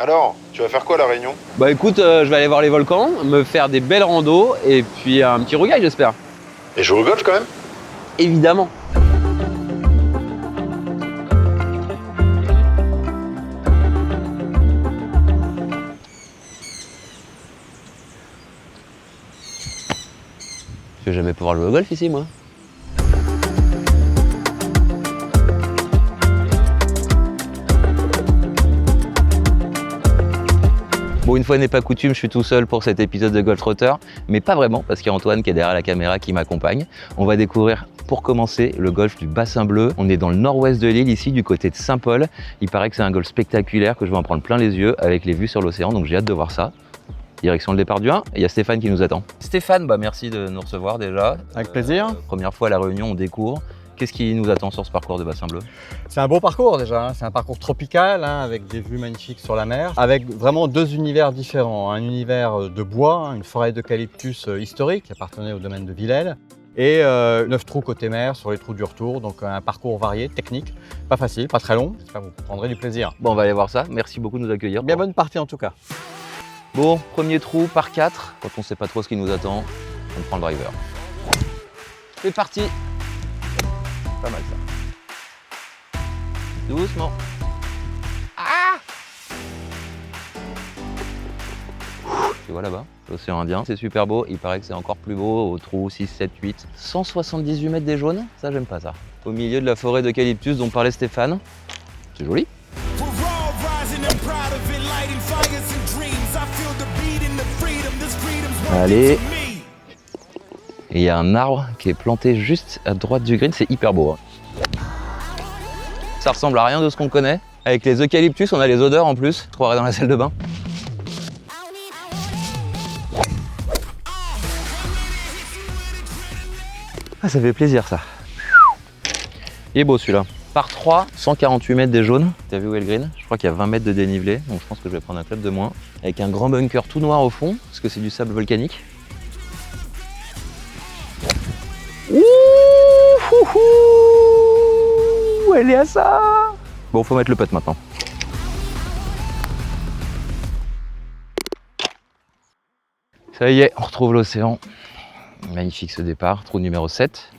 Alors, tu vas faire quoi à La Réunion? Bah écoute, je vais aller voir les volcans, me faire des belles randos et puis un petit rougail j'espère. Et jouer au golf quand même? Évidemment. Je vais jamais pouvoir jouer au golf ici moi. Bon, une fois n'est pas coutume, je suis tout seul pour cet épisode de Golf Trotter, mais pas vraiment, parce qu'il y a Antoine qui est derrière la caméra qui m'accompagne. On va découvrir, pour commencer, le golf du Bassin Bleu. On est dans le nord-ouest de l'île, ici, du côté de Saint-Paul. Il paraît que c'est un golf spectaculaire, que je vais en prendre plein les yeux, avec les vues sur l'océan, donc j'ai hâte de voir ça. Direction le départ du 1, et il y a Stéphane qui nous attend. Stéphane, merci de nous recevoir déjà. Avec plaisir. Première fois à La Réunion, on découvre. Qu'est-ce qui nous attend sur ce parcours de Bassin Bleu? C'est un beau parcours déjà, c'est un parcours tropical avec des vues magnifiques sur la mer, avec vraiment deux univers différents. Un univers de bois, une forêt d'eucalyptus historique qui appartenait au domaine de Villèle, et 9 trous côté mer sur les trous du retour, donc un parcours varié, technique, pas facile, pas très long, j'espère que vous prendrez du plaisir. Bon, on va aller voir ça, merci beaucoup de nous accueillir. Bien bonne partie en tout cas. Bon, premier trou par 4, quand on ne sait pas trop ce qui nous attend, on prend le driver. C'est parti. Pas mal ça. Doucement. Ah! Tu vois là-bas, l'océan Indien, c'est super beau. Il paraît que c'est encore plus beau au trou 6, 7, 8. 178 mètres des jaunes, ça j'aime pas ça. Au milieu de la forêt d'eucalyptus dont parlait Stéphane. C'est joli. Allez. Et il y a un arbre qui est planté juste à droite du green, c'est hyper beau. Ça ressemble à rien de ce qu'on connaît. Avec les eucalyptus, on a les odeurs en plus. Je croirais dans la salle de bain. Ah, ça fait plaisir ça. Il est beau celui-là. Par 3, 148 mètres des jaunes. T'as vu où est le green? Je crois qu'il y a 20 mètres de dénivelé, donc je pense que je vais prendre un club de moins. Avec un grand bunker tout noir au fond, parce que c'est du sable volcanique. Ouh, elle est à ça. Bon, faut mettre le putt maintenant. Ça y est, on retrouve l'océan. Magnifique ce départ, trou numéro 7.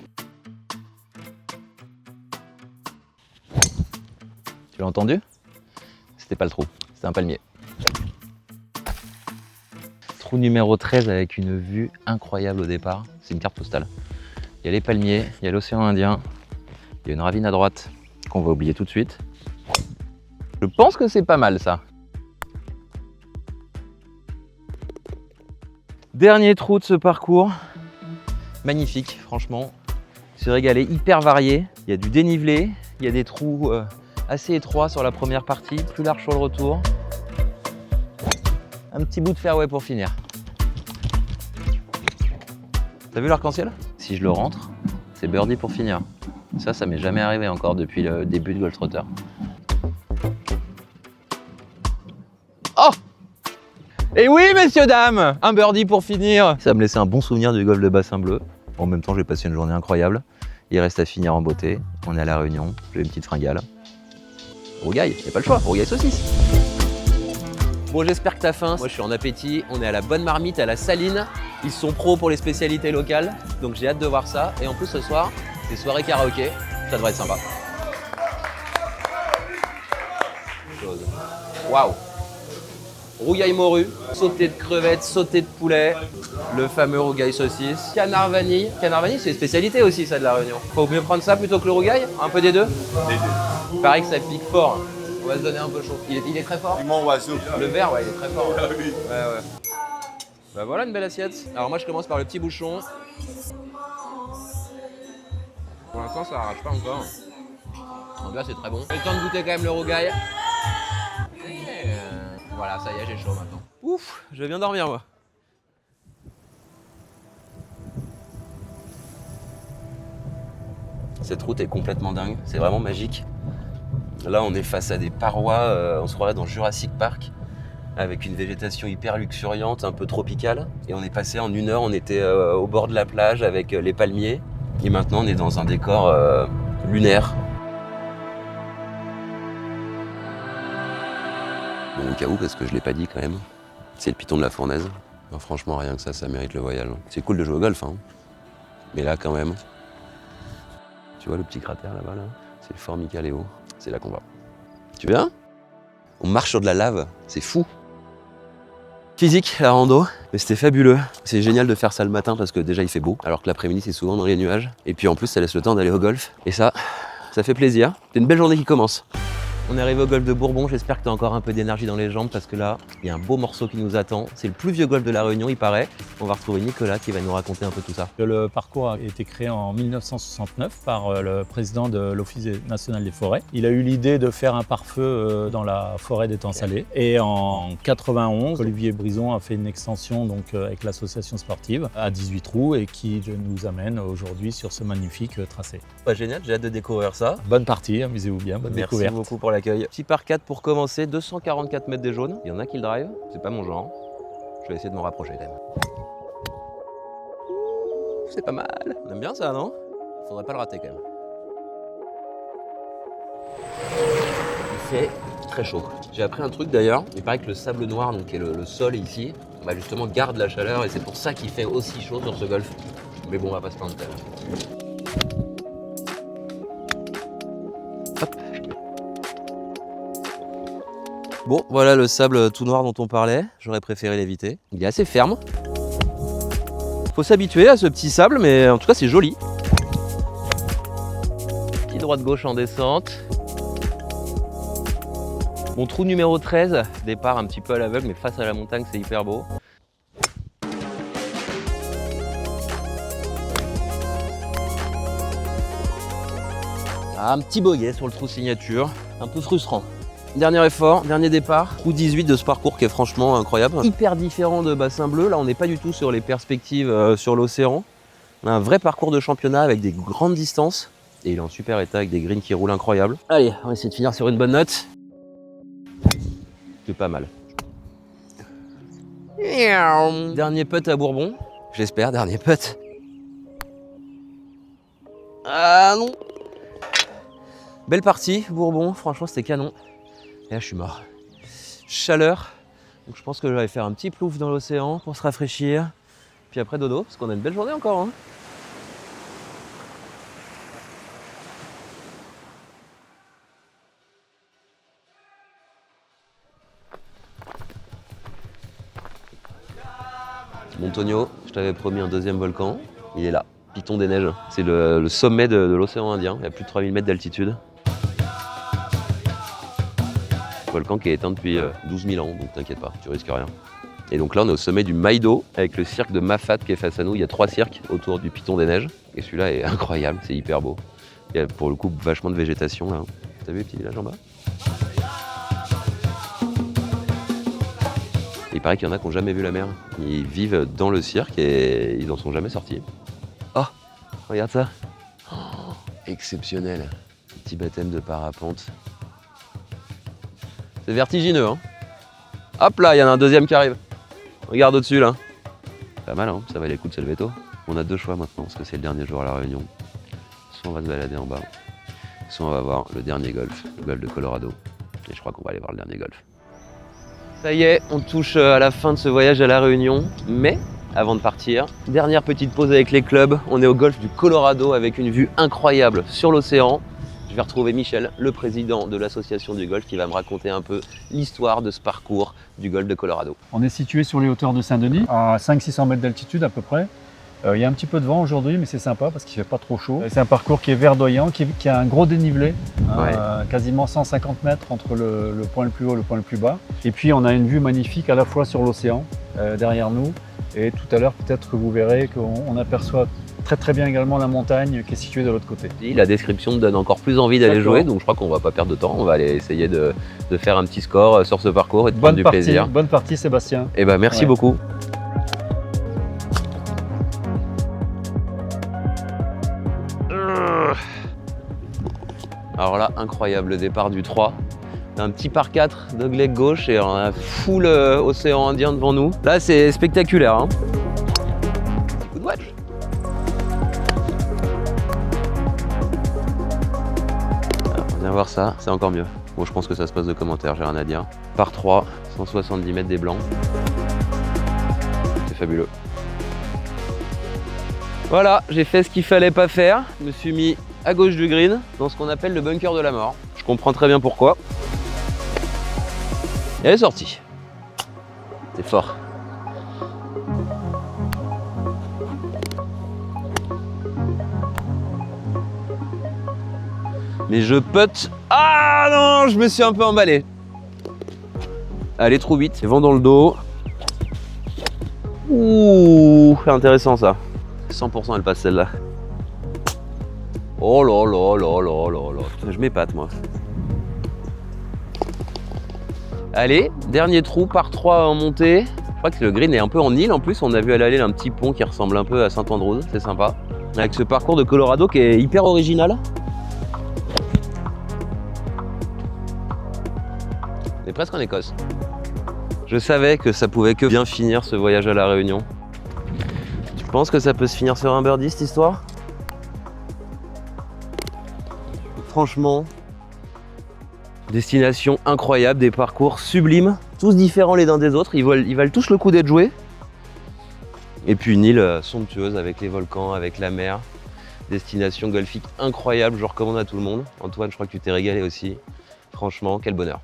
Tu l'as entendu? C'était pas le trou, c'était un palmier. Trou numéro 13 avec une vue incroyable au départ. C'est une carte postale. Il y a les palmiers, il y a l'océan Indien, il y a une ravine à droite qu'on va oublier tout de suite. Je pense que c'est pas mal ça. Dernier trou de ce parcours. Magnifique, franchement. Se régaler, hyper varié. Il y a du dénivelé, il y a des trous assez étroits sur la première partie, plus large sur le retour. Un petit bout de fairway pour finir. T'as vu l'arc-en-ciel? Si je le rentre, c'est birdie pour finir. Ça m'est jamais arrivé encore depuis le début de Golf Trotter. Oh! Et oui, messieurs, dames, un birdie pour finir. Ça me laissait un bon souvenir du golf de Bassin Bleu. En même temps, j'ai passé une journée incroyable. Il reste à finir en beauté. On est à La Réunion, j'ai une petite fringale. Rougail, y a pas le choix, rougail saucisse. Bon, j'espère que t'as faim. Moi, je suis en appétit. On est à la Bonne Marmite, à la Saline. Ils sont pros pour les spécialités locales. Donc, j'ai hâte de voir ça. Et en plus, ce soir, c'est soirée karaoké. Ça devrait être sympa. Waouh! Rougail morue, sauté de crevettes, sauté de poulet, le fameux rougail saucisse, canard vanille. Canard vanille, c'est une spécialité aussi, ça, de La Réunion. Faut mieux prendre ça plutôt que le rougail? Un peu des deux? Des deux. Il paraît que ça pique fort. On va se donner un peu chaud. Il est très fort? Mon oiseau. Le vert, ouais, il est très fort. Ah oui. Ouais. Bah voilà une belle assiette. Alors moi, je commence par le petit bouchon. Pour l'instant, ça arrache pas encore. Donc là, c'est très bon. J'ai le temps de goûter quand même le rougail. Voilà, ça y est, j'ai chaud maintenant. Ouf, je viens dormir moi. Cette route est complètement dingue, c'est vraiment magique. Là, on est face à des parois, on se croirait dans Jurassic Park, avec une végétation hyper luxuriante, un peu tropicale. Et on est passé en 1 heure, on était au bord de la plage avec les palmiers. Et maintenant, on est dans un décor lunaire. Bon, au cas où, parce que je l'ai pas dit quand même, c'est le piton de la Fournaise. Non, franchement, rien que ça mérite le voyage. C'est cool de jouer au golf, hein. Mais là, quand même, tu vois le petit cratère là-bas, là, c'est le fort Michaleo. C'est là qu'on va. Tu viens? On marche sur de la lave, c'est fou. Physique, la rando, mais c'était fabuleux. C'est génial de faire ça le matin parce que déjà il fait beau, alors que l'après-midi c'est souvent dans les nuages. Et puis en plus ça laisse le temps d'aller au golf. Et ça fait plaisir. C'est une belle journée qui commence. On est arrivé au golf de Bourbon, j'espère que tu as encore un peu d'énergie dans les jambes parce que là, il y a un beau morceau qui nous attend. C'est le plus vieux golf de la Réunion, il paraît. On va retrouver Nicolas qui va nous raconter un peu tout ça. Le parcours a été créé en 1969 par le président de l'Office national des forêts. Il a eu l'idée de faire un pare-feu dans la forêt d'étang salé. Et en 91, Olivier Brison a fait une extension donc, avec l'association sportive à 18 trous et qui nous amène aujourd'hui sur ce magnifique tracé. Pas génial, j'ai hâte de découvrir ça. Bonne partie, amusez-vous bien, bonne Merci découverte. beaucoup pour l'accueil. Petit par 4 pour commencer, 244 mètres des jaunes. Il y en a qui le drive, c'est pas mon genre. Je vais essayer de m'en rapprocher quand même. C'est pas mal. On aime bien ça, non? Faudrait pas le rater quand même. Il fait très chaud. J'ai appris un truc d'ailleurs. Il paraît que le sable noir, donc qui est le sol ici, bah justement garde la chaleur et c'est pour ça qu'il fait aussi chaud sur ce golf. Mais bon, on va pas se plaindre. Bon, voilà le sable tout noir dont on parlait. J'aurais préféré l'éviter. Il est assez ferme. Faut s'habituer à ce petit sable, mais en tout cas, c'est joli. Petit droite-gauche en descente. Bon, trou numéro 13. Départ un petit peu à l'aveugle, mais face à la montagne, c'est hyper beau. Ah, un petit bogey sur le trou signature. Un peu frustrant. Dernier effort, dernier départ, trou 18 de ce parcours qui est franchement incroyable. Hyper différent de Bassin Bleu, là on n'est pas du tout sur les perspectives sur l'océan. On a un vrai parcours de championnat avec des grandes distances. Et il est en super état avec des greens qui roulent incroyables. Allez, on va essayer de finir sur une bonne note. C'est pas mal. Dernier putt à Bourbon. J'espère, dernier putt. Ah non. Belle partie, Bourbon, franchement c'était canon. Et là je suis mort. Chaleur, donc je pense que je vais faire un petit plouf dans l'océan pour se rafraîchir. Puis après dodo, parce qu'on a une belle journée encore. Hein. Montonio, je t'avais promis un deuxième volcan, il est là. Piton des Neiges, c'est le sommet de l'océan Indien, il y a plus de 3000 mètres d'altitude. Volcan qui est éteint depuis 12 000 ans, donc t'inquiète pas, tu risques rien. Et donc là on est au sommet du Maïdo, avec le cirque de Mafat qui est face à nous. Il y a 3 cirques autour du Piton des Neiges, et celui-là est incroyable, c'est hyper beau. Il y a pour le coup vachement de végétation là. T'as vu les petits villages en bas? Il paraît qu'il y en a qui n'ont jamais vu la mer. Ils vivent dans le cirque et ils n'en sont jamais sortis. Oh, regarde ça. Oh, exceptionnel. Petit baptême de parapente. C'est vertigineux, hein. Hop là, il y en a un deuxième qui arrive. Regarde au-dessus, là. Pas mal, hein. Ça valait le coup de se lever tôt. On a 2 choix maintenant, parce que c'est le dernier jour à La Réunion. Soit on va se balader en bas, soit on va voir le dernier golf, le golf de Colorado. Et je crois qu'on va aller voir le dernier golf. Ça y est, on touche à la fin de ce voyage à La Réunion, mais avant de partir, dernière petite pause avec les clubs. On est au golf du Colorado avec une vue incroyable sur l'océan. Je vais retrouver Michel, le président de l'association du golf, qui va me raconter un peu l'histoire de ce parcours du golf de Colorado. On est situé sur les hauteurs de Saint-Denis, à 500-600 mètres d'altitude à peu près. Il y a un petit peu de vent aujourd'hui, mais c'est sympa parce qu'il ne fait pas trop chaud. C'est un parcours qui est verdoyant, qui a un gros dénivelé, Ouais. quasiment 150 mètres entre le point le plus haut et le point le plus bas. Et puis on a une vue magnifique à la fois sur l'océan derrière nous, et tout à l'heure peut-être que vous verrez qu'on aperçoit très bien également la montagne qui est située de l'autre côté. La description me donne encore plus envie d'aller D'accord. jouer, donc je crois qu'on va pas perdre de temps. On va aller essayer de faire un petit score sur ce parcours et de prendre du plaisir. Bonne partie Sébastien. Et ben merci Ouais. beaucoup. Alors là, incroyable, le départ du 3. Un petit par 4 de leg gauche et on a full océan Indien devant nous. Là, c'est spectaculaire. Hein. Good watch. Alors, on vient voir ça, c'est encore mieux. Moi, je pense que ça se passe de commentaires, j'ai rien à dire. Par 3, 170 mètres des blancs. C'est fabuleux. Voilà, j'ai fait ce qu'il fallait pas faire. Je me suis mis à gauche du green, dans ce qu'on appelle le bunker de la mort. Je comprends très bien pourquoi. Et elle est sortie. C'est fort. Mais je putt. Ah non, je me suis un peu emballé. Allez, trop vite. Vent dans le dos. Ouh, c'est intéressant ça. 100% elle passe celle-là. Oh là là là là là là. Je m'épate moi. Allez, dernier trou par 3 en montée. Je crois que le green est un peu en île en plus. On a vu à l'aller un petit pont qui ressemble un peu à Saint-Andrews. C'est sympa. Avec ce parcours de Colorado qui est hyper original. On est presque en Écosse. Je savais que ça pouvait que bien finir ce voyage à La Réunion. Tu penses que ça peut se finir sur un birdie cette histoire? Franchement, destination incroyable, des parcours sublimes, tous différents les uns des autres, ils valent tous le coup d'être joués. Et puis une île somptueuse avec les volcans, avec la mer, destination golfique incroyable, je recommande à tout le monde. Antoine, je crois que tu t'es régalé aussi. Franchement, quel bonheur.